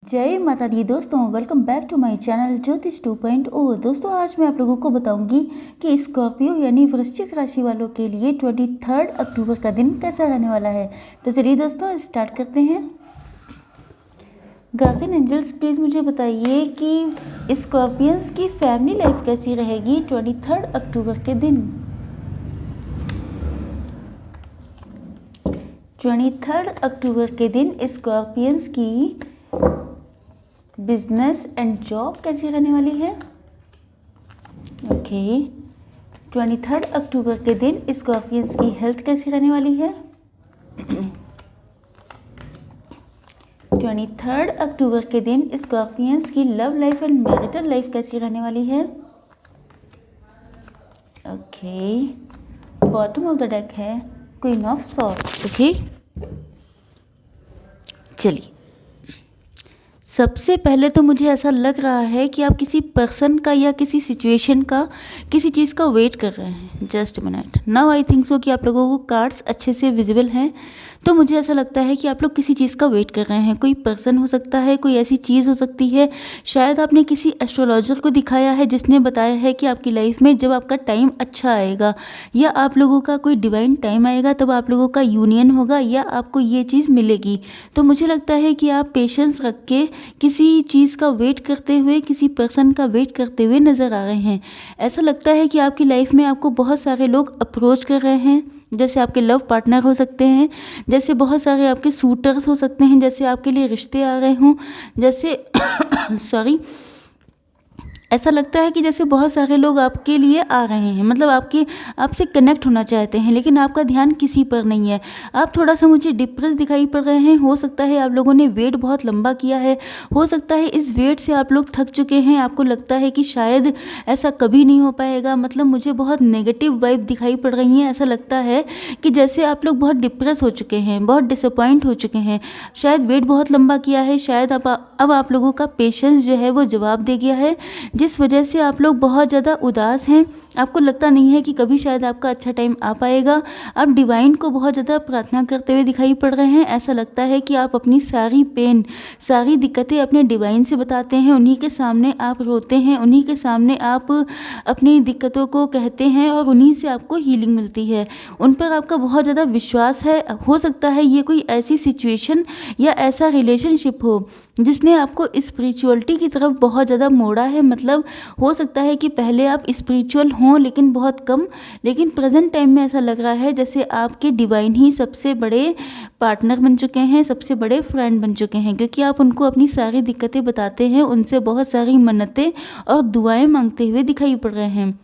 जय माता दी दोस्तों, welcome back to my channel Jyotish 2.0। दोस्तों आज मैं आप लोगों को बताऊंगी कि स्कॉर्पियो यानी वृश्चिक राशि वालों के लिए 23 अक्टूबर का दिन कैसा रहने वाला है। तो चलिए दोस्तों स्टार्ट करते हैं। गार्जियन एंजल्स प्लीज़ मुझे बताइए कि स्कॉर्पियंस की फैमिली लाइफ कैसी रहेगी 23 अक्टूबर के दिन। 23 अक्टूबर के दिन स्कॉर्पियंस की बिजनेस एंड जॉब कैसी रहने वाली है। ओके 23 अक्टूबर के दिन स्कॉर्पियंस की हेल्थ कैसी रहने वाली है। 23 अक्टूबर के दिन स्कॉर्पियंस की love life and marital life कैसी रहने वाली है। Okay bottom of the deck है क्वीन ऑफ सॉर्ड्स। ओके चलिए, सबसे पहले तो मुझे ऐसा लग रहा है कि आप किसी पर्सन का या किसी सिचुएशन का, किसी चीज़ का वेट कर रहे हैं। Just minute, now I think so कि आप लोगों को कार्ड्स अच्छे से विजिबल हैं, तो मुझे ऐसा लगता है कि आप लोग किसी चीज़ का वेट कर रहे हैं। कोई पर्सन हो सकता है, कोई ऐसी चीज़ हो सकती है, शायद आपने किसी एस्ट्रोलॉजर को दिखाया है जिसने बताया है कि आपकी लाइफ में जब आपका टाइम अच्छा आएगा या आप लोगों का कोई डिवाइन टाइम आएगा तब आप लोगों का यूनियन होगा या आपको ये चीज़ मिलेगी। तो मुझे लगता है कि आप पेशेंस रख के किसी चीज़ का वेट करते हुए, किसी पर्सन का वेट करते हुए नज़र आ रहे हैं। ऐसा लगता है कि आपकी लाइफ में आपको बहुत सारे लोग अप्रोच कर रहे हैं, जैसे आपके लव पार्टनर हो सकते हैं, जैसे बहुत सारे आपके सूटर्स हो सकते हैं, जैसे आपके लिए रिश्ते आ रहे हों, जैसे सॉरी ऐसा लगता है कि जैसे बहुत सारे लोग आपके लिए आ रहे हैं, मतलब आपसे कनेक्ट होना चाहते हैं, लेकिन आपका ध्यान किसी पर नहीं है। आप थोड़ा सा मुझे डिप्रेस दिखाई पड़ रहे हैं। हो सकता है आप लोगों ने वेट बहुत लंबा किया है, हो सकता है इस वेट से आप लोग थक चुके हैं। आपको लगता है कि शायद ऐसा कभी नहीं हो पाएगा, मतलब मुझे बहुत नेगेटिव वाइब दिखाई पड़ रही हैं। ऐसा लगता है कि जैसे आप लोग बहुत डिप्रेस हो चुके हैं, बहुत डिसअपॉइंट हो चुके हैं। शायद वेट बहुत लंबा किया है, शायद अब आप लोगों का पेशेंस जो है वो जवाब दे गया है, जिस वजह से आप लोग बहुत ज़्यादा उदास हैं। आपको लगता नहीं है कि कभी शायद आपका अच्छा टाइम आ पाएगा। आप डिवाइन को बहुत ज़्यादा प्रार्थना करते हुए दिखाई पड़ रहे हैं। ऐसा लगता है कि आप अपनी सारी पेन, सारी दिक्कतें अपने डिवाइन से बताते हैं, उन्हीं के सामने आप रोते हैं, उन्हीं के सामने आप अपनी दिक्कतों को कहते हैं और उन्हीं से आपको हीलिंग मिलती है। उन पर आपका बहुत ज़्यादा विश्वास है। हो सकता है ये कोई ऐसी सिचुएशन या ऐसा रिलेशनशिप हो जिसने आपको स्पिरिचुअलिटी की तरफ बहुत ज़्यादा मोड़ा है। मतलब हो सकता है कि पहले आप स्पिरिचुअल हों लेकिन बहुत कम, लेकिन प्रेजेंट टाइम में ऐसा लग रहा है जैसे आपके डिवाइन ही सबसे बड़े पार्टनर बन चुके हैं, सबसे बड़े फ्रेंड बन चुके हैं, क्योंकि आप उनको अपनी सारी दिक्कतें बताते हैं, उनसे बहुत सारी मन्नतें और दुआएं मांगते हुए दिखाई पड़ रहे हैं।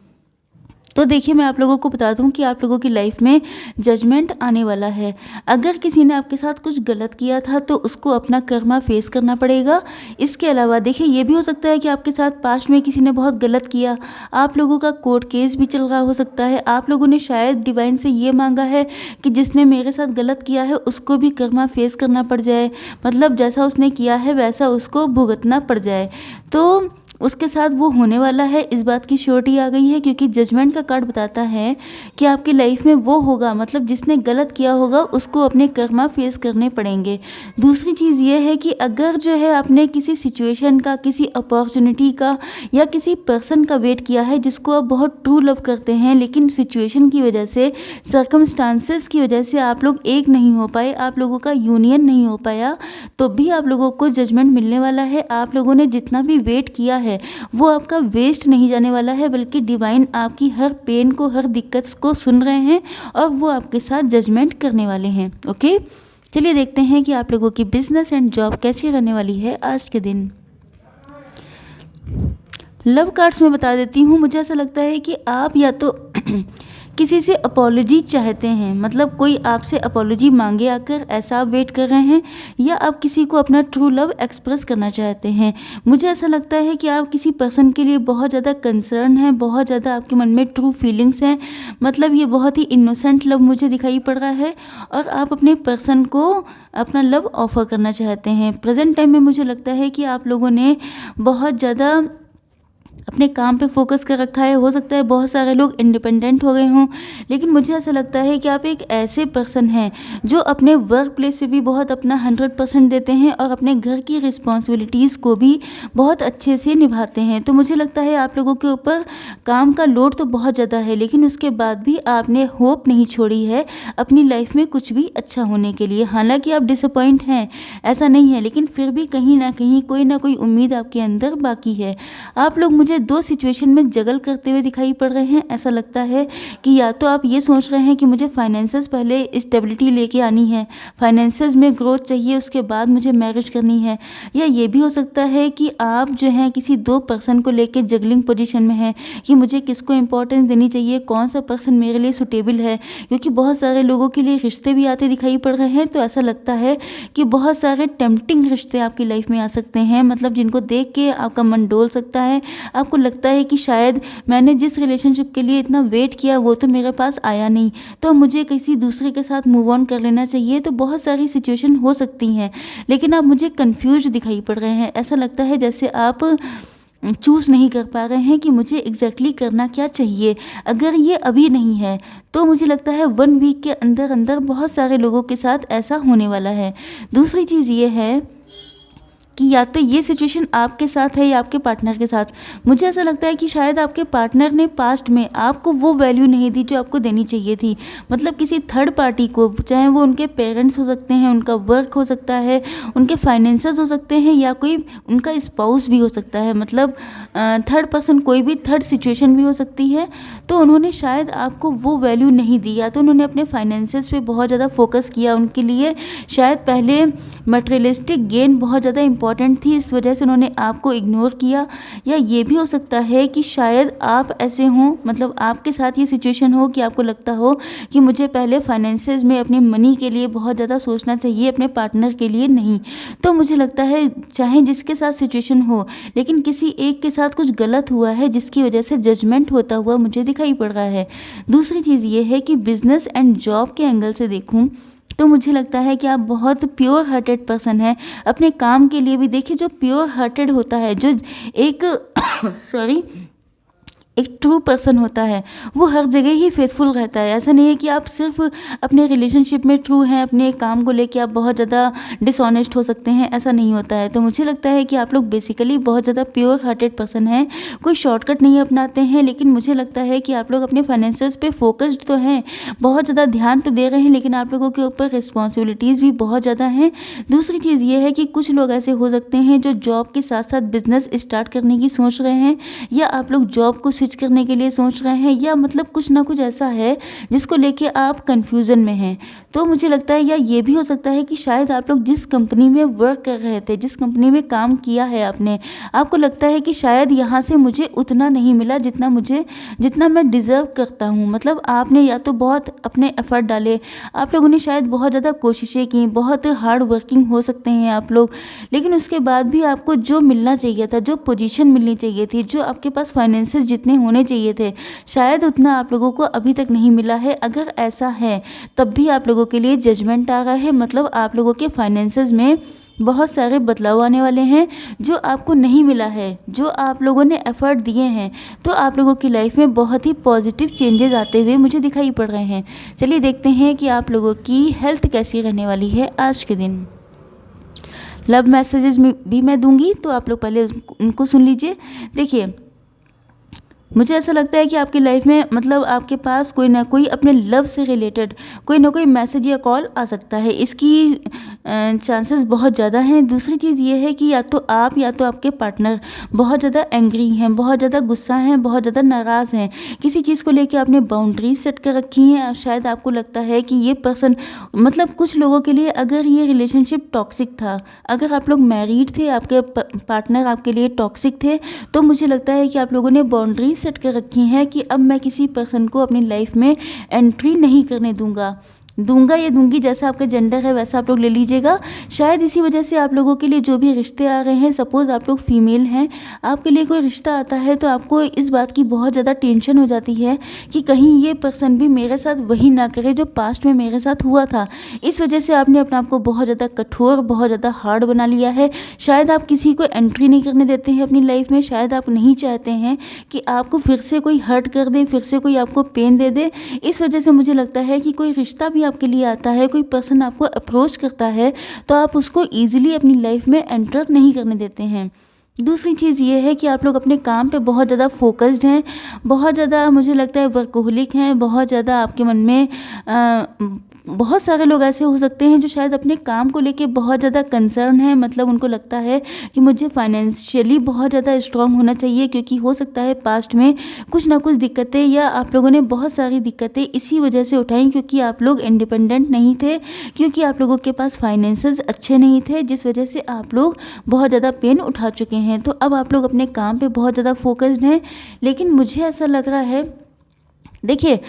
तो देखिए, मैं आप लोगों को बता दूं कि आप लोगों की लाइफ में जजमेंट आने वाला है। अगर किसी ने आपके साथ कुछ गलत किया था तो उसको अपना कर्मा फेस करना पड़ेगा। इसके अलावा देखिए, ये भी हो सकता है कि आपके साथ पास्ट में किसी ने बहुत गलत किया, आप लोगों का कोर्ट केस भी चल रहा हो सकता है। आप लोगों ने शायद डिवाइन से ये मांगा है कि जिसने मेरे साथ गलत किया है उसको भी कर्मा फेस करना पड़ जाए, मतलब जैसा उसने किया है वैसा उसको भुगतना पड़ जाए। तो उसके साथ वो होने वाला है, इस बात की श्योरिटी आ गई है, क्योंकि जजमेंट का कार्ड बताता है कि आपकी लाइफ में वो होगा, मतलब जिसने गलत किया होगा उसको अपने कर्मा फेस करने पड़ेंगे। दूसरी चीज़ ये है कि अगर जो है आपने किसी सिचुएशन का, किसी अपॉर्चुनिटी का या किसी पर्सन का वेट किया है जिसको आप बहुत ट्रू लव करते हैं, लेकिन सिचुएशन की वजह से, सर्कमस्टांसेस की वजह से आप लोग एक नहीं हो पाए, आप लोगों का यूनियन नहीं हो पाया, तो भी आप लोगों को जजमेंट मिलने वाला है। आप लोगों ने जितना भी वेट किया है वो आपका वेस्ट नहीं जाने वाला है, बल्कि डिवाइन आपकी हर पेन को, हर दिक्कत को सुन रहे हैं और वो आपके साथ जजमेंट करने वाले हैं। ओके चलिए देखते हैं कि आप लोगों की बिजनेस एंड जॉब कैसी रहने वाली है आज के दिन। लव कार्ड्स में बता देती हूँ, मुझे ऐसा लगता है कि आप या तो किसी से अपॉलॉजी चाहते हैं, मतलब कोई आपसे अपॉलॉजी मांगे आकर, ऐसा आप वेट कर रहे हैं, या आप किसी को अपना ट्रू लव एक्सप्रेस करना चाहते हैं। मुझे ऐसा लगता है कि आप किसी पर्सन के लिए बहुत ज़्यादा कंसर्न हैं, बहुत ज़्यादा आपके मन में ट्रू फीलिंग्स हैं, मतलब ये बहुत ही इनोसेंट लव मुझे दिखाई पड़ रहा है, और आप अपने पर्सन को अपना लव ऑफर करना चाहते हैं। प्रेजेंट टाइम में मुझे लगता है कि आप लोगों ने बहुत ज़्यादा अपने काम पे फोकस कर रखा है। हो सकता है बहुत सारे लोग इंडिपेंडेंट हो गए हों, लेकिन मुझे ऐसा लगता है कि आप एक ऐसे पर्सन हैं जो अपने वर्क प्लेस पे भी बहुत अपना 100% देते हैं और अपने घर की रिस्पॉन्सिबिलिटीज़ को भी बहुत अच्छे से निभाते हैं। तो मुझे लगता है आप लोगों के ऊपर काम का लोड तो बहुत ज़्यादा है, लेकिन उसके बाद भी आपने होप नहीं छोड़ी है अपनी लाइफ में कुछ भी अच्छा होने के लिए। हालांकि आप डिसअपॉइंट हैं, ऐसा नहीं है, लेकिन फिर भी कहीं ना कोई उम्मीद आपके अंदर बाकी है। आप लोग मुझे दो सिचुएशन में जगल करते हुए दिखाई पड़ रहे हैं। ऐसा लगता है कि या तो आप ये सोच रहे हैं कि मुझे फाइनेंसेस पहले स्टेबिलिटी लेके आनी है, फाइनेंसेस में ग्रोथ चाहिए, उसके बाद मुझे मैरिज करनी है। या ये भी हो सकता है कि आप जो हैं किसी दो पर्सन को लेके जगलिंग पोजीशन में हैं कि मुझे किसको इंपॉर्टेंस देनी चाहिए, कौन सा पर्सन मेरे लिए सुटेबल है, क्योंकि बहुत सारे लोगों के लिए रिश्ते भी आते दिखाई पड़ रहे हैं। तो ऐसा लगता है कि बहुत सारे टेम्पटिंग रिश्ते आपकी लाइफ में आ सकते हैं, मतलब जिनको देख के आपका मन डोल सकता है। आपको लगता है कि शायद मैंने जिस रिलेशनशिप के लिए इतना वेट किया वो तो मेरे पास आया नहीं, तो मुझे किसी दूसरे के साथ मूव ऑन कर लेना चाहिए। तो बहुत सारी सिचुएशन हो सकती हैं, लेकिन आप मुझे कंफ्यूज दिखाई पड़ रहे हैं। ऐसा लगता है जैसे आप चूज़ नहीं कर पा रहे हैं कि मुझे एग्जैक्टली करना क्या चाहिए। अगर ये अभी नहीं है तो मुझे लगता है 1 वीक के अंदर अंदर बहुत सारे लोगों के साथ ऐसा होने वाला है। दूसरी चीज़ ये है कि या तो ये सिचुएशन आपके साथ है या आपके पार्टनर के साथ। मुझे ऐसा लगता है कि शायद आपके पार्टनर ने पास्ट में आपको वो वैल्यू नहीं दी जो आपको देनी चाहिए थी। मतलब किसी थर्ड पार्टी को, चाहे वो उनके पेरेंट्स हो सकते हैं, उनका वर्क हो सकता है, उनके फाइनेंसेस हो सकते हैं, या कोई उनका स्पाउस भी हो सकता है। मतलब थर्ड पर्सन, कोई भी थर्ड सिचुएशन भी हो सकती है। तो उन्होंने शायद आपको वो वैल्यू नहीं दी, या तो उन्होंने अपने फाइनेंसेस पे बहुत ज़्यादा फोकस किया। उनके लिए शायद पहले मटेरियलिस्टिक गेन बहुत ज़्यादा इंपॉर्टेंट थी, इस वजह से उन्होंने आपको इग्नोर किया। या ये भी हो सकता है कि शायद आप ऐसे हों, मतलब आपके साथ ये सिचुएशन हो कि आपको लगता हो कि मुझे पहले फाइनेंसेस में अपनी मनी के लिए बहुत ज़्यादा सोचना चाहिए, अपने पार्टनर के लिए नहीं। तो मुझे लगता है चाहे जिसके साथ सिचुएशन हो, लेकिन किसी एक के साथ कुछ गलत हुआ है जिसकी वजह से जजमेंट होता हुआ मुझे दिखाई पड़ रहा है। दूसरी चीज़ ये है कि बिजनेस एंड जॉब के एंगल से देखूँ तो मुझे लगता है कि आप बहुत प्योर हार्टेड पर्सन हैं। अपने काम के लिए भी देखिए, जो प्योर हार्टेड होता है, जो एक सॉरी एक ट्रू पर्सन होता है, वो हर जगह ही फेथफुल रहता है। ऐसा नहीं है कि आप सिर्फ अपने रिलेशनशिप में ट्रू हैं, अपने काम को लेके आप बहुत ज़्यादा डिसऑनेस्ट हो सकते हैं, ऐसा नहीं होता है। तो मुझे लगता है कि आप लोग बेसिकली बहुत ज़्यादा प्योर हार्टेड पर्सन हैं, कोई शॉर्टकट नहीं अपनाते हैं। लेकिन मुझे लगता है कि आप लोग अपने फाइनेंसेस पे फोकस्ड तो हैं, बहुत ज़्यादा ध्यान तो दे रहे हैं, लेकिन आप लोगों के ऊपर रिस्पॉन्सिबिलिटीज़ भी बहुत ज़्यादा हैं। दूसरी चीज़ ये है कि कुछ लोग ऐसे हो सकते हैं जो जॉब के साथ साथ बिजनेस स्टार्ट करने की सोच रहे हैं, या आप लोग जॉब को स्विच करने के लिए सोच रहे हैं, या मतलब कुछ ना कुछ ऐसा है जिसको लेके आप कंफ्यूजन में हैं। तो मुझे लगता है, या ये भी हो सकता है कि शायद आप लोग जिस कंपनी में वर्क कर रहे थे, जिस कंपनी में काम किया है आपने, आपको लगता है कि शायद यहाँ से मुझे उतना नहीं मिला जितना मैं डिज़र्व करता हूँ। मतलब आपने या तो बहुत अपने एफर्ट डाले, आप लोगों ने शायद बहुत ज़्यादा कोशिशें की, बहुत हार्ड वर्किंग हो सकते हैं आप लोग, लेकिन उसके बाद भी आपको जो मिलना चाहिए था, जो पोजीशन मिलनी चाहिए थी, जो आपके पास फाइनेंसेस जितने होने चाहिए थे, शायद उतना आप लोगों को अभी तक नहीं मिला है। अगर ऐसा है तब भी आप लोगों के लिए जजमेंट आ रहा है, मतलब आप लोगों के फाइनेंसेस में बहुत सारे बदलाव आने वाले हैं जो आपको नहीं मिला है, जो आप लोगों ने एफर्ट दिए हैं। तो आप लोगों की लाइफ में बहुत ही पॉजिटिव चेंजेस आते हुए मुझे दिखाई पड़ रहे हैं। चलिए देखते हैं कि आप लोगों की हेल्थ कैसी रहने वाली है आज के दिन। लव मैसेजेस भी मैं दूंगी, तो आप लोग पहले उनको सुन लीजिए। देखिए, मुझे ऐसा लगता है कि आपकी लाइफ में, मतलब आपके पास कोई ना कोई अपने लव से रिलेटेड कोई ना कोई मैसेज या कॉल आ सकता है, इसकी चांसेस बहुत ज़्यादा हैं। दूसरी चीज़ ये है कि या तो आप या तो आपके पार्टनर बहुत ज़्यादा एंग्री हैं, बहुत ज़्यादा गुस्सा हैं, बहुत ज़्यादा नाराज़ हैं, किसी चीज़ को लेकर आपने बाउंड्रीज सेट कर रखी हैं। शायद आपको लगता है कि ये पर्सन, मतलब कुछ लोगों के लिए अगर ये रिलेशनशिप टॉक्सिक था, अगर आप लोग मैरिड थे, आपके पार्टनर आपके लिए टॉक्सिक थे, तो मुझे लगता है कि आप लोगों ने बाउंड्रीज सेट कर रखी हैं कि अब मैं किसी पर्सन को अपनी लाइफ में एंट्री नहीं करने दूंगा। दूंगा या दूंगी, जैसा आपका जेंडर है वैसा आप लोग ले लीजिएगा। शायद इसी वजह से आप लोगों के लिए जो भी रिश्ते आ रहे हैं, सपोज़ आप लोग फीमेल हैं, आपके लिए कोई रिश्ता आता है तो आपको इस बात की बहुत ज़्यादा टेंशन हो जाती है कि कहीं ये पर्सन भी मेरे साथ वही ना करे जो पास्ट में मेरे साथ हुआ था। इस वजह से आपने अपने आप को बहुत ज़्यादा कठोर, बहुत ज़्यादा हार्ड बना लिया है। शायद आप किसी को एंट्री नहीं करने देते हैं अपनी लाइफ में। शायद आप नहीं चाहते हैं कि आपको फिर से कोई हर्ट कर दे, फिर से कोई आपको पेन दे दे। इस वजह से मुझे लगता है कि कोई रिश्ता भी आपके लिए आता है, कोई पर्सन आपको अप्रोच करता है तो आप उसको ईजिली अपनी लाइफ में एंटर नहीं करने देते हैं। दूसरी चीज़ ये है कि आप लोग अपने काम पे बहुत ज़्यादा फोकस्ड हैं, बहुत ज़्यादा मुझे लगता है वर्कोहलिक हैं, बहुत ज़्यादा आपके मन में बहुत सारे लोग ऐसे हो सकते हैं जो शायद अपने काम को लेके बहुत ज़्यादा कंसर्न है। मतलब उनको लगता है कि मुझे फाइनेंशियली बहुत ज़्यादा स्ट्रांग होना चाहिए, क्योंकि हो सकता है पास्ट में कुछ ना कुछ दिक्कतें या आप लोगों ने बहुत सारी दिक्कतें इसी वजह से उठाई क्योंकि आप लोग इंडिपेंडेंट नहीं थे, क्योंकि आप लोगों के पास फाइनेंसेस अच्छे नहीं थे, जिस वजह से आप लोग बहुत ज़्यादा पेन उठा चुके हैं। तो अब आप लोग अपने काम पे बहुत ज़्यादा फोकस्ड हैं। लेकिन मुझे ऐसा लग रहा है, देखिए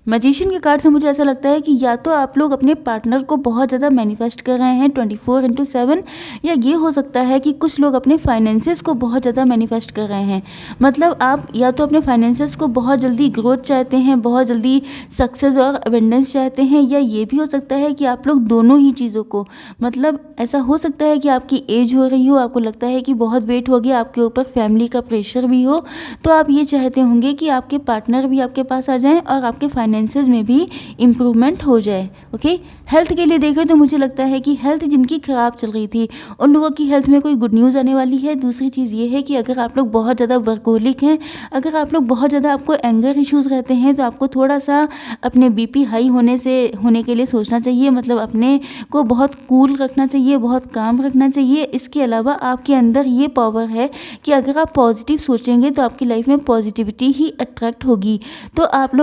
मैजिशियन के कार्ड से मुझे ऐसा लगता है कि या तो आप लोग अपने पार्टनर को बहुत ज़्यादा मैनिफेस्ट कर रहे हैं 24/7, या ये हो सकता है कि कुछ लोग अपने फाइनेंसेस को बहुत ज़्यादा मैनिफेस्ट कर रहे हैं। मतलब आप या तो अपने फाइनेंसेस को बहुत जल्दी ग्रोथ चाहते हैं, बहुत जल्दी सक्सेस और अबेंडेंस चाहते हैं, या ये भी हो सकता है कि आप लोग दोनों ही चीज़ों को, मतलब ऐसा हो सकता है कि आपकी एज हो रही हो, आपको लगता है कि बहुत वेट हो गया, आपके ऊपर फैमिली का प्रेशर भी हो, तो आप ये चाहते होंगे कि आपके पार्टनर भी आपके पास आ जाएं और आपके फाइनेंसेस में भी इम्प्रूवमेंट हो जाए। ओके, हेल्थ के लिए देखें तो मुझे लगता है कि हेल्थ जिनकी ख़राब चल रही थी उन लोगों की हेल्थ में कोई गुड न्यूज़ आने वाली है। दूसरी चीज़ ये है कि अगर आप लोग बहुत ज़्यादा वर्कोहलिक हैं, अगर आप लोग बहुत ज़्यादा आपको एंगर इश्यूज़ रहते हैं, तो आपको थोड़ा सा अपने बीपी हाई होने के लिए सोचना चाहिए। मतलब अपने को बहुत कूल रखना चाहिए, बहुत काम रखना चाहिए। इसके अलावा आपके अंदर ये पावर है कि अगर आप पॉजिटिव सोचेंगे तो आपकी लाइफ में पॉजिटिविटी ही अट्रैक्ट होगी। तो आप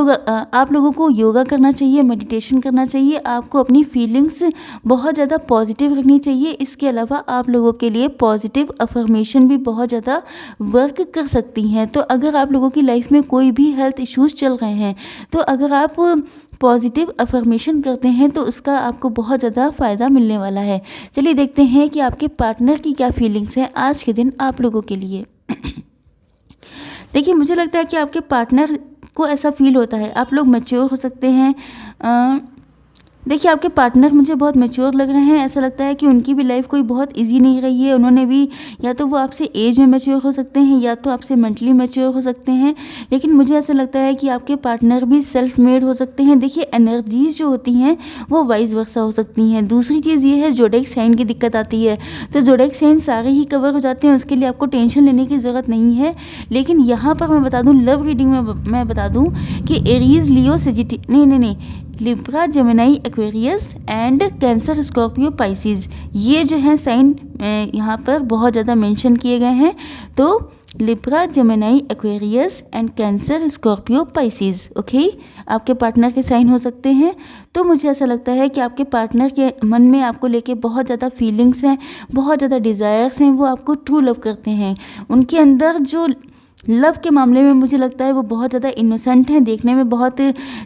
लोगों को योगा करना चाहिए, मेडिटेशन करना चाहिए, आपको अपनी फीलिंग्स बहुत ज़्यादा पॉजिटिव रखनी चाहिए। इसके अलावा आप लोगों के लिए पॉजिटिव अफर्मेशन भी बहुत ज़्यादा वर्क कर सकती हैं। तो अगर आप लोगों की लाइफ में कोई भी हेल्थ इश्यूज़ चल रहे हैं, तो अगर आप पॉजिटिव अफर्मेशन करते हैं तो उसका आपको बहुत ज़्यादा फ़ायदा मिलने वाला है। चलिए देखते हैं कि आपके पार्टनर की क्या फीलिंग्स हैं आज के दिन आप लोगों के लिए। देखिए, मुझे लगता है कि आपके पार्टनर को ऐसा फील होता है, आप लोग मैच्योर हो सकते हैं। देखिए, आपके पार्टनर मुझे बहुत मैच्योर लग रहे हैं। ऐसा लगता है कि उनकी भी लाइफ कोई बहुत इजी नहीं रही है। उन्होंने भी, या तो वो आपसे एज में मैच्योर हो सकते हैं या तो आपसे मेंटली मैच्योर हो सकते हैं। लेकिन मुझे ऐसा लगता है कि आपके पार्टनर भी सेल्फ मेड हो सकते हैं। देखिए, एनर्जीज जो होती हैं वो वाइस वर्सा हो सकती हैं। दूसरी चीज़ ये है, ज़ोडिएक साइन की दिक्कत आती है, तो ज़ोडिएक साइन सारे ही कवर हो जाते हैं, उसके लिए आपको टेंशन लेने की ज़रूरत नहीं है। लेकिन यहाँ पर मैं बता दूँ, लव रीडिंग में मैं बता दूँ कि एरीज, लियो, नहीं, Libra, Gemini, Aquarius and cancer, Scorpio, Pisces, ये जो हैं साइन यहाँ पर बहुत ज़्यादा मेंशन किए गए हैं। तो Libra, Gemini, Aquarius and cancer, Scorpio, Pisces, okay, आपके पार्टनर के साइन हो सकते हैं। तो मुझे ऐसा लगता है कि आपके पार्टनर के मन में आपको लेके बहुत ज़्यादा फीलिंग्स हैं, बहुत ज़्यादा डिज़ायर्स हैं, वो आपको ट्रू लव करते हैं। उनके अंदर जो लव के मामले में मुझे लगता है वो बहुत ज़्यादा इनोसेंट हैं, देखने में बहुत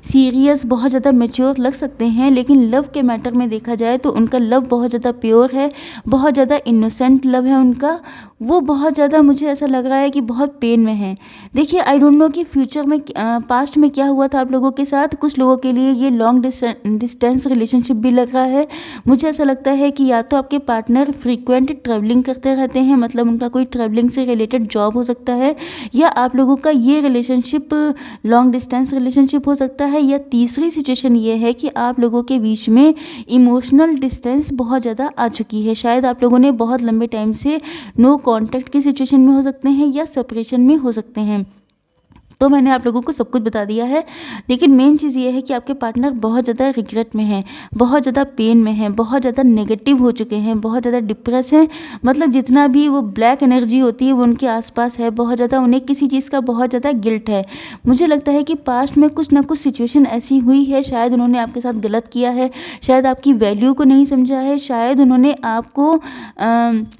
सीरियस, बहुत ज़्यादा मैच्योर लग सकते हैं, लेकिन लव के मैटर में देखा जाए तो उनका लव बहुत ज़्यादा प्योर है, बहुत ज़्यादा इनोसेंट लव है उनका। वो बहुत ज़्यादा, मुझे ऐसा लग रहा है कि बहुत पेन में है। देखिए, आई डोंट नो कि फ्यूचर में पास्ट में क्या हुआ था आप लोगों के साथ। कुछ लोगों के लिए ये लॉन्ग डिस्टेंस रिलेशनशिप भी लग रहा है। मुझे ऐसा लगता है कि या तो आपके पार्टनर फ्रीक्वेंट ट्रैवलिंग करते रहते हैं, मतलब उनका कोई ट्रैवलिंग से रिलेटेड जॉब हो सकता है, या आप लोगों का ये रिलेशनशिप लॉन्ग डिस्टेंस रिलेशनशिप हो सकता है, या तीसरी सिचुएशन ये है कि आप लोगों के बीच में इमोशनल डिस्टेंस बहुत ज़्यादा आ चुकी है। शायद आप लोगों ने बहुत लंबे टाइम से नो कांटेक्ट की सिचुएशन में हो सकते हैं या सेपरेशन में हो सकते हैं। तो मैंने आप लोगों को सब कुछ बता दिया है। लेकिन मेन चीज़ ये है कि आपके पार्टनर बहुत ज़्यादा रिग्रेट में हैं, बहुत ज़्यादा पेन में हैं, बहुत ज़्यादा नेगेटिव हो चुके हैं, बहुत ज़्यादा डिप्रेस हैं। मतलब जितना भी वो ब्लैक एनर्जी होती है वो उनके आसपास है, बहुत ज़्यादा उन्हें किसी चीज़ का बहुत ज़्यादा गिल्ट है। मुझे लगता है कि पास्ट में कुछ ना कुछ सिचुएशन ऐसी हुई है, शायद उन्होंने आपके साथ गलत किया है, शायद आपकी वैल्यू को नहीं समझा है, शायद उन्होंने आपको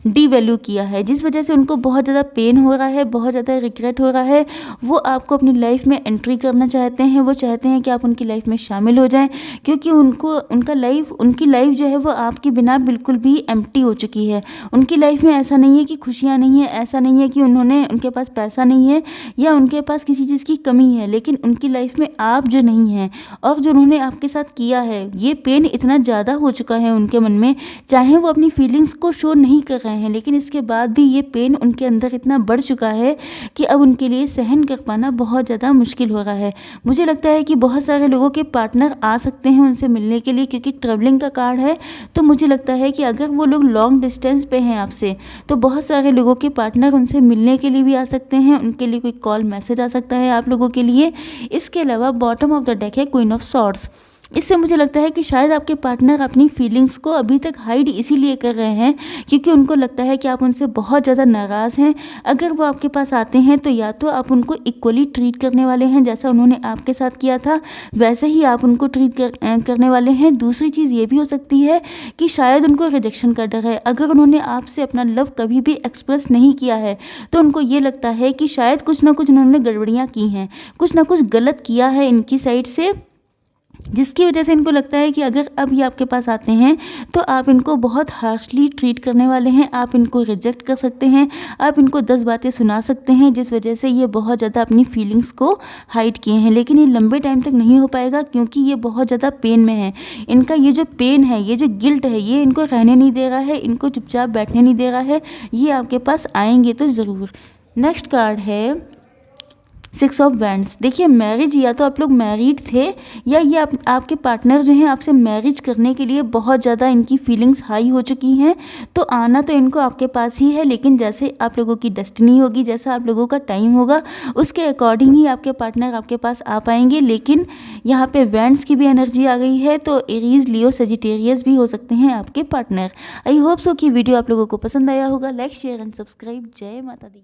डी वैल्यू किया है, जिस वजह से उनको बहुत ज़्यादा पेन हो रहा है, बहुत ज़्यादा रिग्रेट हो रहा है। वो आप आपको अपनी लाइफ में एंट्री करना चाहते हैं, वो चाहते हैं कि आप उनकी लाइफ में शामिल हो जाएं, क्योंकि उनकी लाइफ जो है वो आपके बिना बिल्कुल भी एम्प्टी हो चुकी है। उनकी लाइफ में ऐसा नहीं है कि खुशियाँ नहीं है, ऐसा नहीं है कि उनके पास पैसा नहीं है या उनके पास किसी चीज़ की कमी है, लेकिन उनकी लाइफ में आप जो नहीं हैं और जो उन्होंने आपके साथ किया है, ये पेन इतना ज़्यादा हो चुका है उनके मन में। चाहे वो अपनी फीलिंग्स को शो नहीं कर रहे हैं, लेकिन इसके बाद भी ये पेन उनके अंदर इतना बढ़ चुका है कि अब उनके लिए सहन कर पाना बहुत ज़्यादा मुश्किल हो रहा है। मुझे लगता है कि बहुत सारे लोगों के पार्टनर आ सकते हैं उनसे मिलने के लिए, क्योंकि ट्रैवलिंग का कार्ड है। तो मुझे लगता है कि अगर वो लोग लॉन्ग डिस्टेंस पे हैं आपसे, तो बहुत सारे लोगों के पार्टनर उनसे मिलने के लिए भी आ सकते हैं, उनके लिए कोई कॉल मैसेज आ सकता है आप लोगों के लिए। इसके अलावा बॉटम ऑफ द डेक है क्वीन ऑफ सॉर्ड्स। इससे मुझे लगता है कि शायद आपके पार्टनर अपनी फीलिंग्स को अभी तक हाइड इसीलिए कर रहे हैं क्योंकि उनको लगता है कि आप उनसे बहुत ज़्यादा नाराज़ हैं। अगर वो आपके पास आते हैं तो या तो आप उनको इक्वली ट्रीट करने वाले हैं, जैसा उन्होंने आपके साथ किया था वैसे ही आप उनको ट्रीट करने वाले हैं। दूसरी चीज़ ये भी हो सकती है कि शायद उनको रिजेक्शन का डर है। अगर उन्होंने आपसे अपना लव कभी भी एक्सप्रेस नहीं किया है तो उनको ये लगता है कि शायद कुछ ना कुछ उन्होंने गड़बड़ियाँ की हैं, कुछ ना कुछ गलत किया है इनकी साइड से, जिसकी वजह से इनको लगता है कि अगर अब ये आपके पास आते हैं तो आप इनको बहुत हार्शली ट्रीट करने वाले हैं, आप इनको रिजेक्ट कर सकते हैं, आप इनको 10 बातें सुना सकते हैं, जिस वजह से ये बहुत ज़्यादा अपनी फीलिंग्स को हाइड किए हैं। लेकिन ये लंबे टाइम तक नहीं हो पाएगा क्योंकि ये बहुत ज़्यादा पेन में है। इनका ये जो पेन है, ये जो गिल्ट है, ये इनको रहने नहीं दे रहा है, इनको चुपचाप बैठने नहीं दे रहा है। ये आपके पास आएंगे तो ज़रूर। नेक्स्ट कार्ड है 6 ऑफ वैंड्स। देखिए मैरिज, या तो आप लोग मैरिड थे या ये आपके पार्टनर जो हैं आपसे मैरिज करने के लिए बहुत ज़्यादा इनकी फीलिंग्स हाई हो चुकी हैं। तो आना तो इनको आपके पास ही है, लेकिन जैसे आप लोगों की डेस्टिनी होगी, जैसा आप लोगों का टाइम होगा, उसके अकॉर्डिंग ही आपके पार्टनर आपके पास आ पाएंगे। लेकिन यहाँ पे वैंड्स की भी एनर्जी आ गई है, तो एरीज, लियो, सेजिटेरियस भी हो सकते हैं आपके पार्टनर। आई होप सो कि वीडियो आप लोगों को पसंद आया होगा। Like, share and subscribe. जय माता दी।